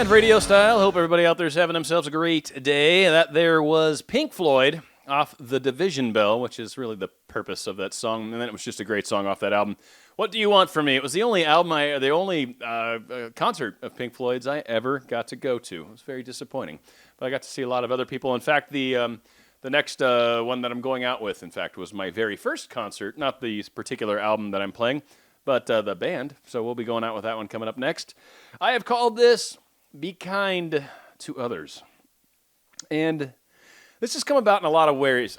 And RadioStyle. Hope everybody out there is having themselves a great day. That there was Pink Floyd off The Division Bell, which is really the purpose of that song. And then it was just a great song off that album. What Do You Want From Me? It was the only concert of Pink Floyd's I ever got to go to. It was very disappointing. But I got to see a lot of other people. In fact, the next one that I'm going out with, in fact, was my very first concert. Not the particular album that I'm playing, but the band. So we'll be going out with that one coming up next. I have called this Be Kind to Others. And this has come about in a lot of ways,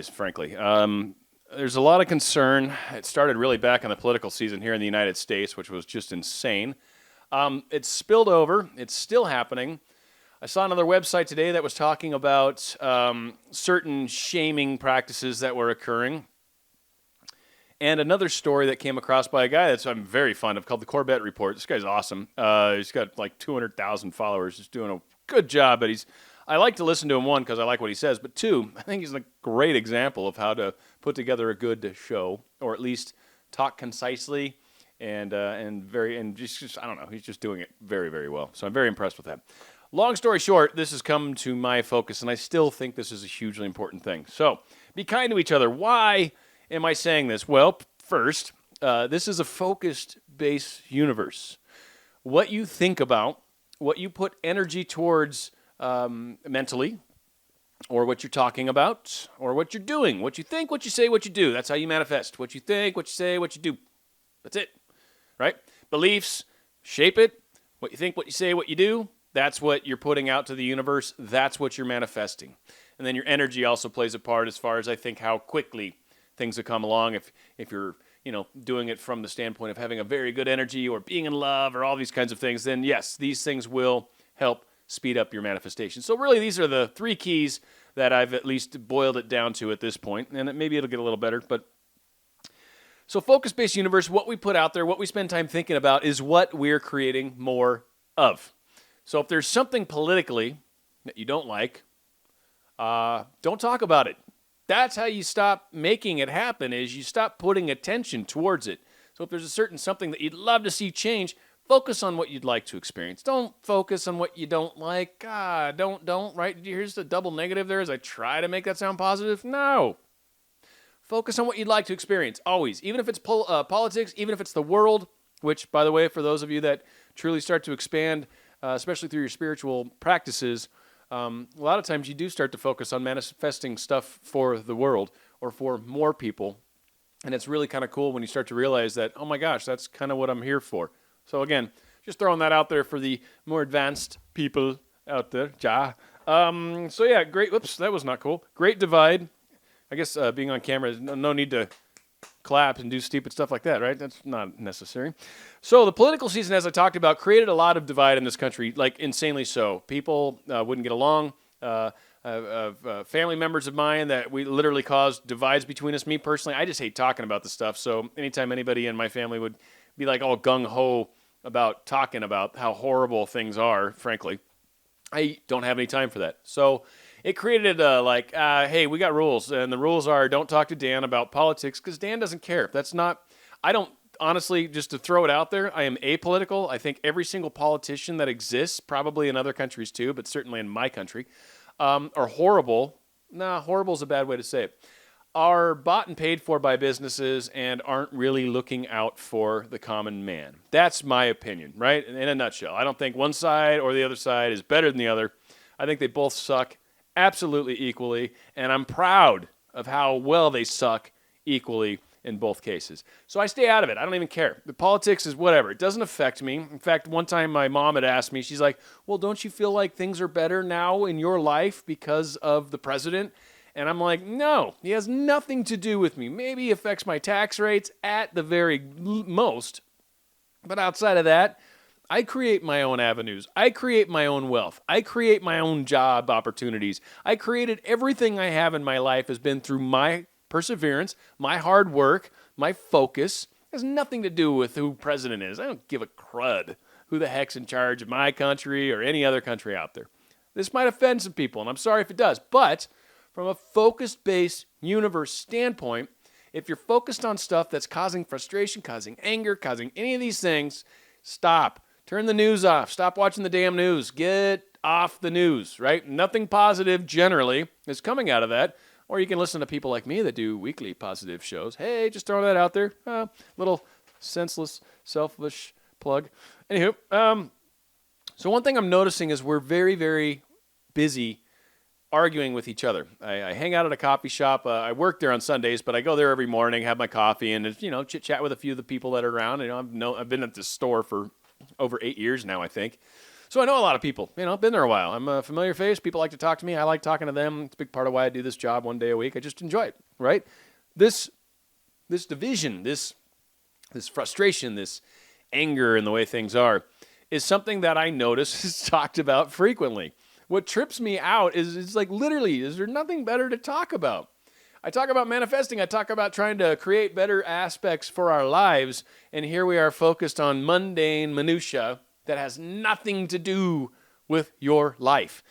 frankly. There's a lot of concern. It started really back in the political season here in the United States, which was just insane. It's spilled over. It's still happening. I saw another website today that was talking about certain shaming practices that were occurring. And another story that came across by a guy that I'm very fond of called the Corbett Report. This guy's awesome. He's got like 200,000 followers. He's doing a good job, but I like to listen to him, one, because I like what he says, but two, I think he's a great example of how to put together a good show, or at least talk concisely and just I don't know, he's just doing it very, very well. So I'm very impressed with that. Long story short, this has come to my focus, and I still think this is a hugely important thing. So be kind to each other. Why am I saying this? Well, first, this is a focused-based universe. What you think about, what you put energy towards mentally, or what you're talking about, or what you're doing, what you think, what you say, what you do. That's how you manifest. What you think, what you say, what you do. That's it, right? Beliefs shape it. What you think, what you say, what you do, that's what you're putting out to the universe. That's what you're manifesting. And then your energy also plays a part as far as, I think, how quickly things will come along. If you're doing it from the standpoint of having a very good energy or being in love or all these kinds of things, then yes, these things will help speed up your manifestation. So really, these are the three keys that I've at least boiled it down to at this point, and maybe it'll get a little better. But so focus-based universe, what we put out there, what we spend time thinking about is what we're creating more of. So if there's something politically that you don't like, don't talk about it. That's how you stop making it happen, is you stop putting attention towards it. So if there's a certain something that you'd love to see change, focus on what you'd like to experience. Don't focus on what you don't like. Don't, right? Here's the double negative there as I try to make that sound positive. No. Focus on what you'd like to experience, always. Even if it's politics, even if it's the world, which, by the way, for those of you that truly start to expand, especially through your spiritual practices, a lot of times you do start to focus on manifesting stuff for the world or for more people. And it's really kind of cool when you start to realize that, oh my gosh, that's kind of what I'm here for. So again, just throwing that out there for the more advanced people out there. So yeah, great. Whoops, that was not cool. Great divide. I guess being on camera, no need to clap and do stupid stuff like that, right? That's not necessary. So the political season, as I talked about, created a lot of divide in this country, like insanely so. People wouldn't get along. Family members of mine that we literally caused divides between us. Me personally, I just hate talking about this stuff. So anytime anybody in my family would be like all gung-ho about talking about how horrible things are, frankly, I don't have any time for that. So it created hey, we got rules, and the rules are don't talk to Dan about politics because Dan doesn't care. I don't, honestly, just to throw it out there, I am apolitical. I think every single politician that exists, probably in other countries too, but certainly in my country, are horrible. Horrible is a bad way to say it. Are bought and paid for by businesses and aren't really looking out for the common man. That's my opinion, right? In a nutshell. I don't think one side or the other side is better than the other. I think they both suck absolutely equally, and I'm proud of how well they suck equally in both cases. So I stay out of it. I don't even care. The politics is whatever. It doesn't affect me. In fact, one time my mom had asked me, she's like, well, don't you feel like things are better now in your life because of the president? And I'm like, no, he has nothing to do with me. Maybe he affects my tax rates at the very most. But outside of that, I create my own avenues. I create my own wealth. I create my own job opportunities. I created everything I have in my life has been through my perseverance, my hard work, my focus. It has nothing to do with who president is. I don't give a crud who the heck's in charge of my country or any other country out there. This might offend some people, and I'm sorry if it does, but from a focused-based universe standpoint, if you're focused on stuff that's causing frustration, causing anger, causing any of these things, stop. Turn the news off. Stop watching the damn news. Get off the news, right? Nothing positive generally is coming out of that. Or you can listen to people like me that do weekly positive shows. Hey, just throwing that out there. Little senseless, selfish plug. Anywho, so one thing I'm noticing is we're very, very busy arguing with each other. I hang out at a coffee shop. I work there on Sundays, but I go there every morning, have my coffee, and chit chat with a few of the people that are around. I've been at this store for over 8 years now, I think. So I know a lot of people. I've been there a while. I'm a familiar face. People like to talk to me. I like talking to them. It's a big part of why I do this job one day a week. I just enjoy it, right? This division, this frustration, this anger in the way things are, is something that I notice is talked about frequently. What trips me out is it's like literally, is there nothing better to talk about? I talk about manifesting. I talk about trying to create better aspects for our lives, and here we are focused on mundane minutia that has nothing to do with your life.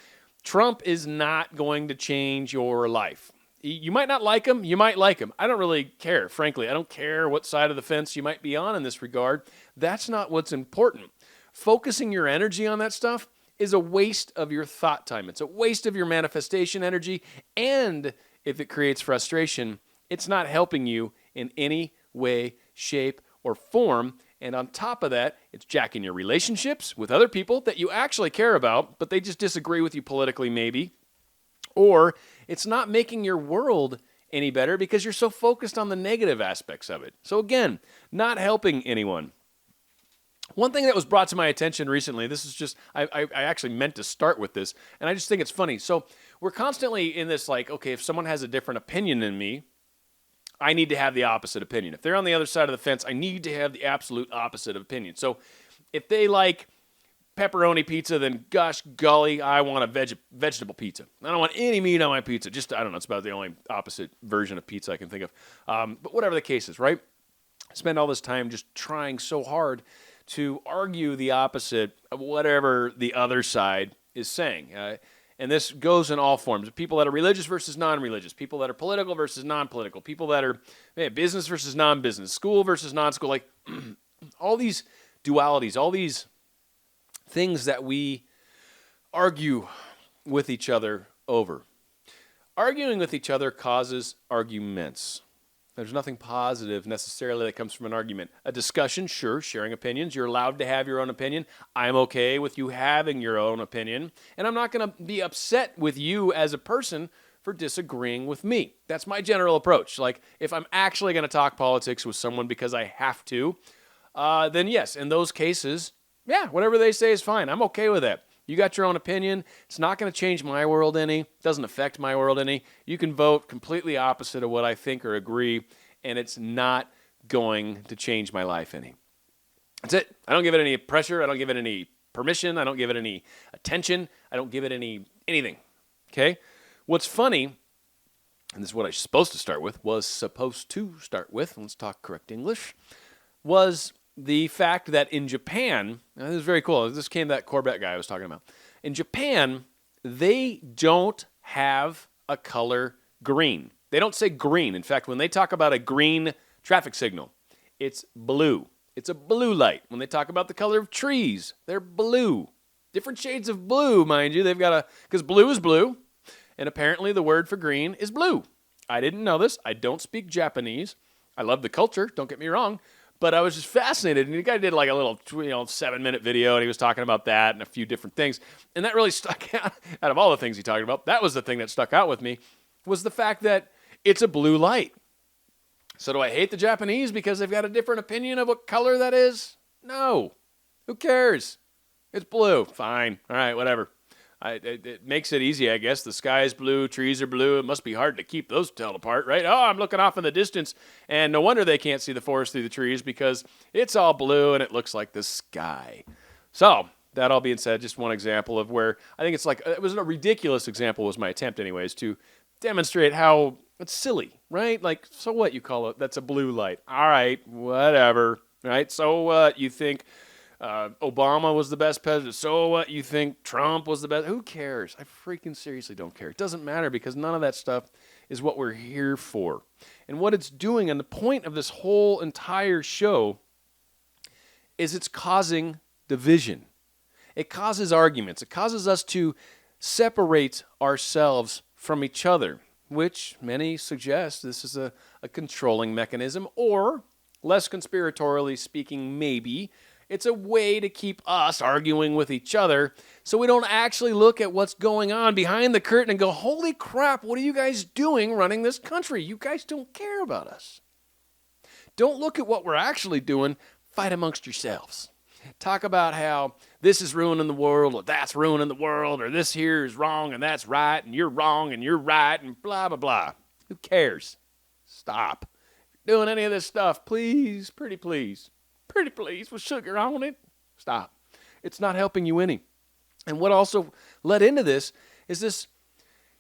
Trump is not going to change your life. You might not like him. You might like him. I don't really care, frankly. I don't care what side of the fence you might be on in this regard. That's not what's important. Focusing your energy on that stuff is a waste of your thought time. It's a waste of your manifestation energy. And if it creates frustration, it's not helping you in any way, shape, or form. And on top of that, it's jacking your relationships with other people that you actually care about, but they just disagree with you politically maybe. Or it's not making your world any better because you're so focused on the negative aspects of it. So again, not helping anyone. One thing that was brought to my attention recently, this is just, I actually meant to start with this, and I just think it's funny. So we're constantly in this like, okay, if someone has a different opinion than me, I need to have the opposite opinion. If they're on the other side of the fence, I need to have the absolute opposite opinion. So if they like pepperoni pizza, then gosh golly, I want a vegetable pizza. I don't want any meat on my pizza. Just, I don't know, it's about the only opposite version of pizza I can think of. But whatever the case is, right? I spend all this time just trying so hard to argue the opposite of whatever the other side is saying. And this goes in all forms. People that are religious versus non-religious, people that are political versus non-political, people that are business versus non-business, school versus non-school, like all these dualities, all these things that we argue with each other over. Arguing with each other causes arguments. There's nothing positive necessarily that comes from an argument. A discussion, sure, sharing opinions. You're allowed to have your own opinion. I'm okay with you having your own opinion. And I'm not going to be upset with you as a person for disagreeing with me. That's my general approach. Like, if I'm actually going to talk politics with someone because I have to, then yes, in those cases, yeah, whatever they say is fine. I'm okay with that. You got your own opinion. It's not going to change my world any. It doesn't affect my world any. You can vote completely opposite of what I think or agree, and it's not going to change my life any. That's it. I don't give it any pressure. I don't give it any permission. I don't give it any attention. I don't give it anything. Okay? What's funny, and this is what I was supposed to start with, let's talk correct English, was the fact that in Japan, now this is very cool. This came that Corvette guy I was talking about. In Japan, they don't have a color green. They don't say green. In fact, when they talk about a green traffic signal, it's blue. It's a blue light. When they talk about the color of trees, they're blue. Different shades of blue, mind you. Because blue is blue, and apparently the word for green is blue. I didn't know this. I don't speak Japanese. I love the culture, don't get me wrong. But I was just fascinated, and the guy did like a little 7-minute video, and he was talking about that and a few different things. And that really stuck out of all the things he talked about. That was the thing that stuck out with me, was the fact that it's a blue light. So do I hate the Japanese because they've got a different opinion of what color that is? No. Who cares? It's blue. Fine. All right, whatever. It makes it easy, I guess. The sky is blue, trees are blue. It must be hard to keep those held apart, right? Oh, I'm looking off in the distance, and no wonder they can't see the forest through the trees because it's all blue and it looks like the sky. So, that all being said, just one example of where I think it was a ridiculous example was my attempt anyways to demonstrate how it's silly, right? Like, so what you call it? That's a blue light. All right, whatever, right? So what you think Obama was the best president. So what? You think Trump was the best? Who cares? I freaking seriously don't care. It doesn't matter because none of that stuff is what we're here for. And what it's doing, and the point of this whole entire show, is it's causing division. It causes arguments. It causes us to separate ourselves from each other, which many suggest this is a controlling mechanism, or, less conspiratorially speaking, maybe, it's a way to keep us arguing with each other so we don't actually look at what's going on behind the curtain and go, holy crap, what are you guys doing running this country? You guys don't care about us. Don't look at what we're actually doing. Fight amongst yourselves. Talk about how this is ruining the world, or that's ruining the world, or this here is wrong and that's right, and you're wrong and you're right, and blah, blah, blah. Who cares? Stop. If you're doing any of this stuff, please, pretty please, with sugar on it, stop. It's not helping you any. And what also led into this is this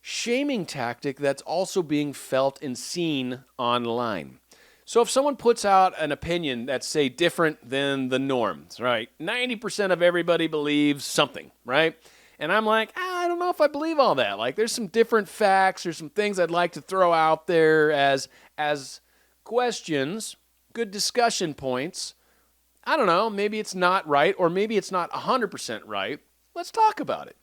shaming tactic that's also being felt and seen online. So if someone puts out an opinion that's, say, different than the norms, right? 90% of everybody believes something, right? And I'm like, I don't know if I believe all that. Like, there's some different facts, there's some things I'd like to throw out there as questions, good discussion points. I don't know, maybe it's not right, or maybe it's not 100% right. Let's talk about it.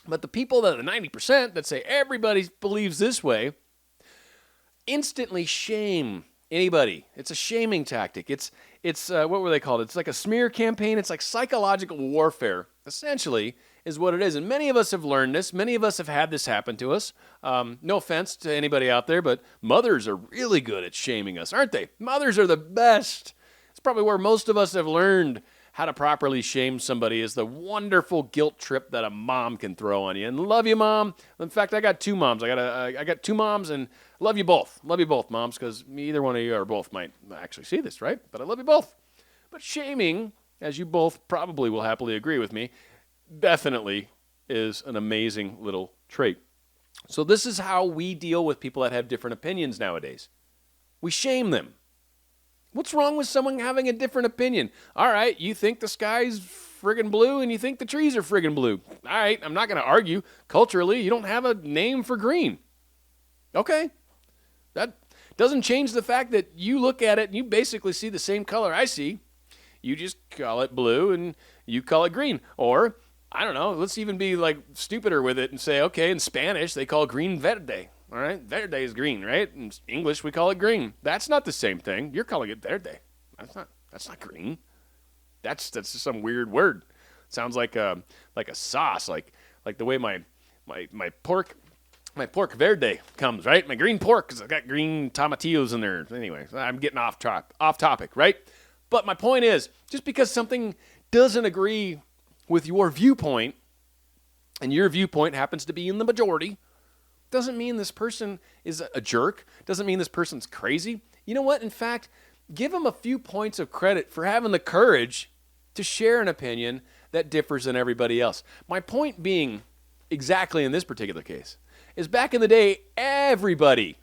But the people that are the 90% that say everybody believes this way instantly shame anybody. It's a shaming tactic. It's what were they called? It's like a smear campaign. It's like psychological warfare, essentially, is what it is. And many of us have learned this. Many of us have had this happen to us. No offense to anybody out there, but mothers are really good at shaming us, aren't they? Mothers are the best. It's probably where most of us have learned how to properly shame somebody, is the wonderful guilt trip that a mom can throw on you. And love you, Mom. In fact, I got two moms. I got two moms, and love you both. Love you both, moms, because either one of you or both might actually see this, right? But I love you both. But shaming, as you both probably will happily agree with me, definitely is an amazing little trait. So this is how we deal with people that have different opinions nowadays. We shame them. What's wrong with someone having a different opinion? All right, you think the sky's friggin' blue and you think the trees are friggin' blue. All right, I'm not going to argue. Culturally, you don't have a name for green. Okay. That doesn't change the fact that you look at it and you basically see the same color I see. You just call it blue and you call it green. Or, I don't know, let's even be like stupider with it and say, okay, in Spanish, they call green verde. All right, verde is green, right? In English, we call it green. That's not the same thing. You're calling it verde. That's not green. That's just some weird word. Sounds like a sauce, like the way my pork verde comes, right? My green pork, because I got green tomatillos in there. Anyway, I'm getting off topic, right? But my point is, just because something doesn't agree with your viewpoint, and your viewpoint happens to be in the majority, doesn't mean this person is a jerk. Doesn't mean this person's crazy. You know what? In fact, give them a few points of credit for having the courage to share an opinion that differs than everybody else. My point being, exactly in this particular case, is back in the day, everybody,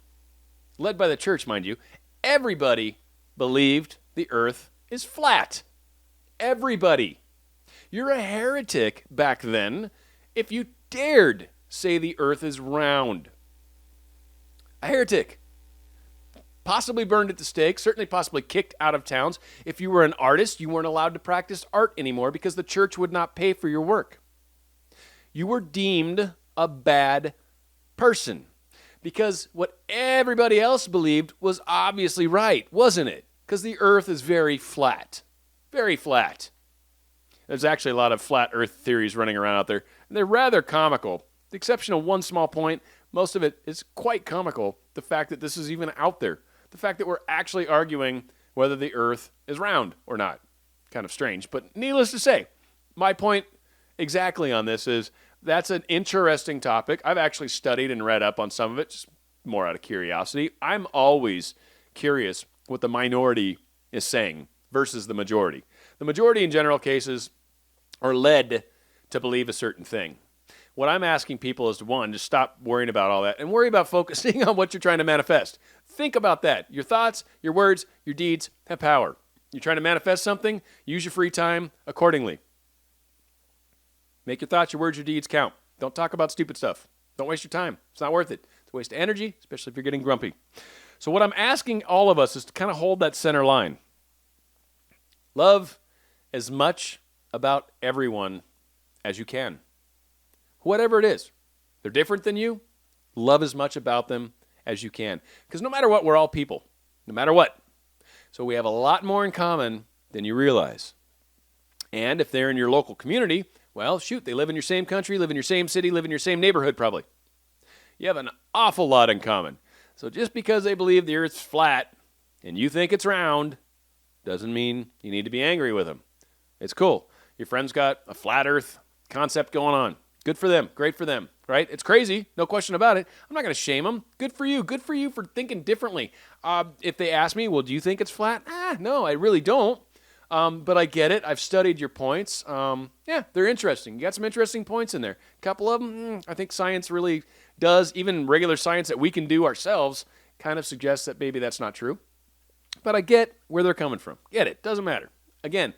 led by the church, mind you, everybody believed the earth is flat. Everybody. You're a heretic back then if you dared say the earth is round. A heretic. Possibly burned at the stake, certainly possibly kicked out of towns. If you were an artist, you weren't allowed to practice art anymore because the church would not pay for your work. You were deemed a bad person because what everybody else believed was obviously right, wasn't it? Because the earth is very flat. Very flat. There's actually a lot of flat earth theories running around out there, and they're rather comical. The exception of one small point, most of it is quite comical, the fact that this is even out there. The fact that we're actually arguing whether the earth is round or not. Kind of strange, but needless to say, my point exactly on this is that's an interesting topic. I've actually studied and read up on some of it, just more out of curiosity. I'm always curious what the minority is saying versus the majority. The majority in general cases are led to believe a certain thing. What I'm asking people is, one, just stop worrying about all that and worry about focusing on what you're trying to manifest. Think about that. Your thoughts, your words, your deeds have power. You're trying to manifest something, use your free time accordingly. Make your thoughts, your words, your deeds count. Don't talk about stupid stuff. Don't waste your time. It's not worth it. It's a waste of energy, especially if you're getting grumpy. So what I'm asking all of us is to kind of hold that center line. Love as much about everyone as you can. Whatever it is. They're different than you. Love as much about them as you can. Because no matter what, we're all people. No matter what. So we have a lot more in common than you realize. And if they're in your local community, well, shoot, they live in your same country, live in your same city, live in your same neighborhood probably. You have an awful lot in common. So just because they believe the earth's flat and you think it's round doesn't mean you need to be angry with them. It's cool. Your friend's got a flat earth concept going on. Good for them. Great for them. Right? It's crazy. No question about it. I'm not going to shame them. Good for you. Good for you for thinking differently. If they ask me, well, do you think it's flat? No, I really don't. But I get it. I've studied your points. Yeah, they're interesting. You got some interesting points in there. A couple of them, I think science really does, even regular science that we can do ourselves, kind of suggests that maybe that's not true. But I get where they're coming from. Get it. Doesn't matter. Again,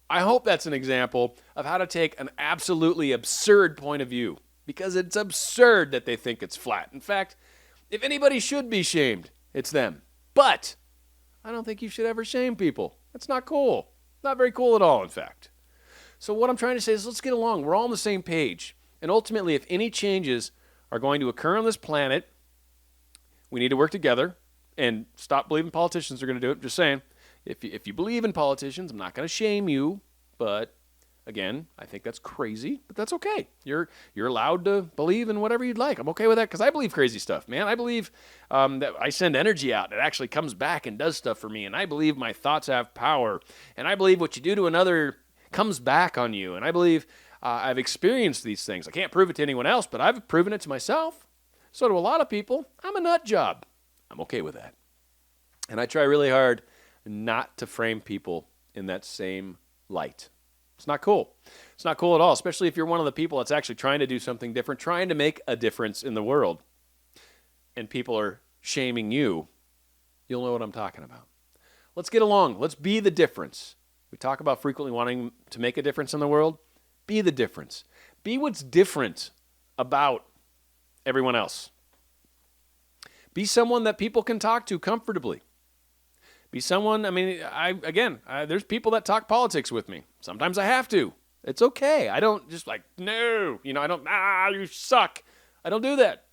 I hope that's an example of how to take an absolutely absurd point of view, because it's absurd that they think it's flat. In fact, if anybody should be shamed, it's them. But I don't think you should ever shame people. That's not cool. Not very cool at all, in fact. So what I'm trying to say is let's get along. We're all on the same page. And ultimately, if any changes are going to occur on this planet, we need to work together and stop believing politicians are going to do it. I'm just saying, if you believe in politicians, I'm not going to shame you, but again, I think that's crazy, but that's okay. You're allowed to believe in whatever you'd like. I'm okay with that because I believe crazy stuff, man. I believe that I send energy out. It actually comes back and does stuff for me, and I believe my thoughts have power, and I believe what you do to another comes back on you, and I believe I've experienced these things. I can't prove it to anyone else, but I've proven it to myself. So to a lot of people, I'm a nut job. I'm okay with that. And I try really hard not to frame people in that same light. It's not cool. It's not cool at all, especially if you're one of the people that's actually trying to do something different, trying to make a difference in the world, and people are shaming you. You'll know what I'm talking about. Let's get along. Let's be the difference. We talk about frequently wanting to make a difference in the world. Be the difference. Be what's different about everyone else. Be someone that people can talk to comfortably. Be someone, there's people that talk politics with me. Sometimes I have to. It's okay. I don't just no, you suck. I don't do that.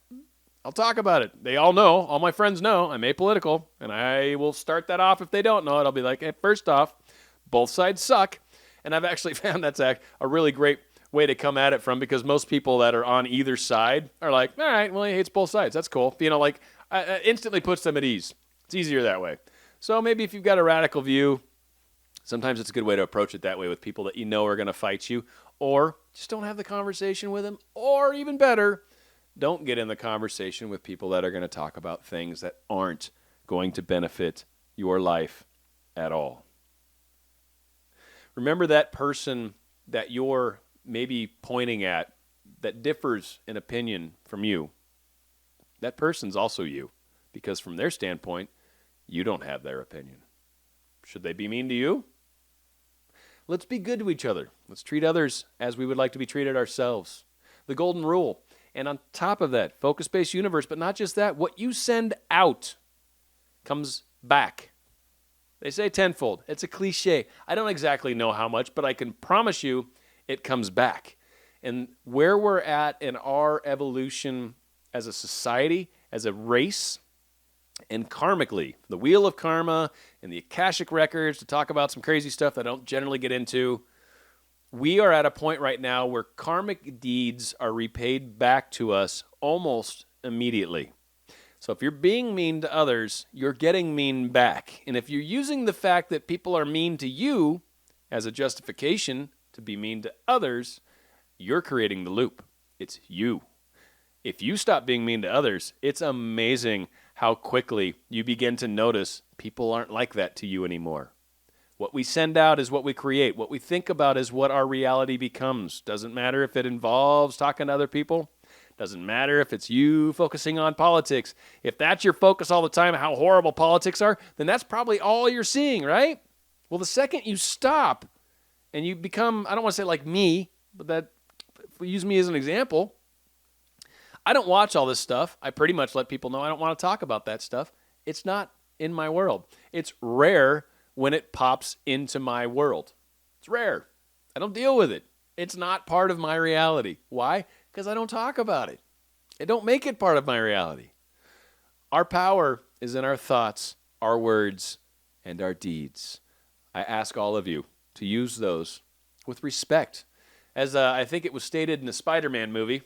I'll talk about it. They all know, all my friends know I'm apolitical, and I will start that off if they don't know it. I'll be like, hey, first off, both sides suck. And I've actually found that's a really great way to come at it from, because most people that are on either side are like, all right, well, he hates both sides. That's cool. Instantly puts them at ease. It's easier that way. So maybe if you've got a radical view, sometimes it's a good way to approach it that way with people that you know are going to fight you, or just don't have the conversation with them, or even better, don't get in the conversation with people that are going to talk about things that aren't going to benefit your life at all. Remember that person that you're maybe pointing at that differs in opinion from you. That person's also you, because from their standpoint, you don't have their opinion. Should they be mean to you? Let's be good to each other. Let's treat others as we would like to be treated ourselves. The golden rule. And on top of that, focus-based universe, but not just that, what you send out comes back. They say tenfold. It's a cliche. I don't exactly know how much, but I can promise you it comes back. And where we're at in our evolution as a society, as a race, and karmically, the wheel of karma and the Akashic records, to talk about some crazy stuff that I don't generally get into, we are at a point right now where karmic deeds are repaid back to us almost immediately. So if you're being mean to others, you're getting mean back. And if you're using the fact that people are mean to you as a justification to be mean to others, you're creating the loop. It's you. If you stop being mean to others, it's amazing how quickly you begin to notice people aren't like that to you anymore. What we send out is what we create. What we think about is what our reality becomes. Doesn't matter if it involves talking to other people. Doesn't matter if it's you focusing on politics. If that's your focus all the time, how horrible politics are, then that's probably all you're seeing, right? Well, the second you stop and you become, I don't want to say like me, but that, if we use me as an example, I don't watch all this stuff. I pretty much let people know I don't want to talk about that stuff. It's not in my world. It's rare when it pops into my world. It's rare. I don't deal with it. It's not part of my reality. Why? Because I don't talk about it. I don't make it part of my reality. Our power is in our thoughts, our words, and our deeds. I ask all of you to use those with respect. As I think it was stated in the Spider-Man movie,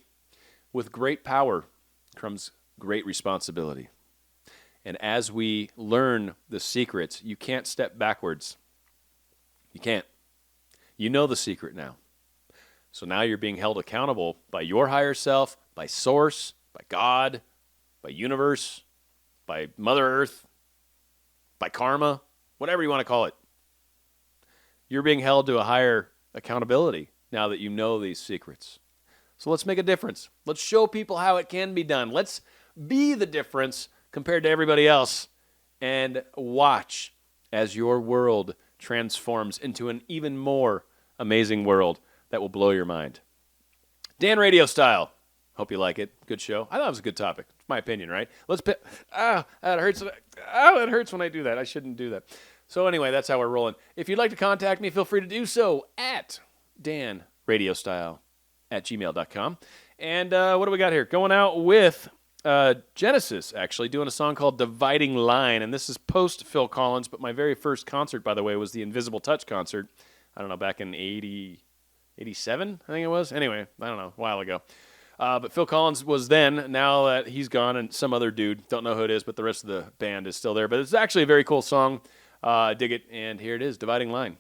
with great power comes great responsibility. And as we learn the secrets, you can't step backwards. You can't. You know the secret now. So now you're being held accountable by your higher self, by Source, by God, by universe, by Mother Earth, by karma, whatever you want to call it. You're being held to a higher accountability now that you know these secrets. So let's make a difference. Let's show people how it can be done. Let's be the difference compared to everybody else, and watch as your world transforms into an even more amazing world that will blow your mind. Dan RadioStyle. Hope you like it. Good show. I thought it was a good topic. It's my opinion, right? That hurts. That hurts when I do that. I shouldn't do that. So anyway, that's how we're rolling. If you'd like to contact me, feel free to do so at danradiostyle@gmail.com. And what do we got here? Going out with Genesis, actually, doing a song called Dividing Line. And this is post Phil Collins, but my very first concert, by the way, was the Invisible Touch concert. I don't know, back in 87, I think it was. Anyway, I don't know, a while ago. But Phil Collins was then. Now that he's gone, and some other dude, don't know who it is, but the rest of the band is still there. But it's actually a very cool song. Dig it, and here it is, Dividing Line.